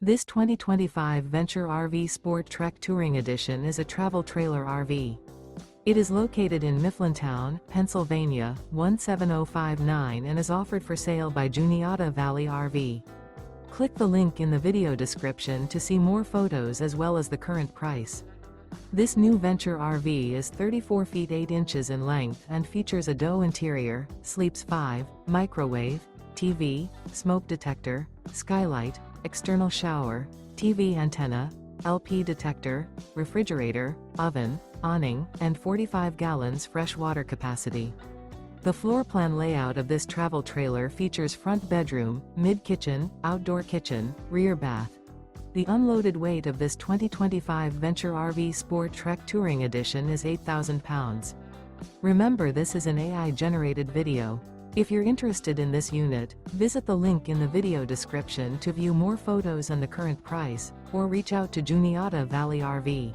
This 2025 Venture RV SportTrek Touring Edition is a travel trailer RV. It is located in Mifflintown, Pennsylvania, 17059 and is offered for sale by Juniata Valley RV. Click the link in the video description to see more photos as well as the current price. This new Venture RV is 34 feet 8 inches in length and features a DO interior, sleeps 5, microwave, TV, smoke detector, skylight, external shower, TV antenna, LP detector, refrigerator, oven, awning, and 45 gallons fresh water capacity. The floor plan layout of this travel trailer features front bedroom, mid-kitchen, outdoor kitchen, rear bath. The unloaded weight of this 2025 Venture RV SportTrek Touring Edition is 8,000 pounds. Remember, this is an AI-generated video. If you're interested in this unit, visit the link in the video description to view more photos and the current price, or reach out to Juniata Valley RV.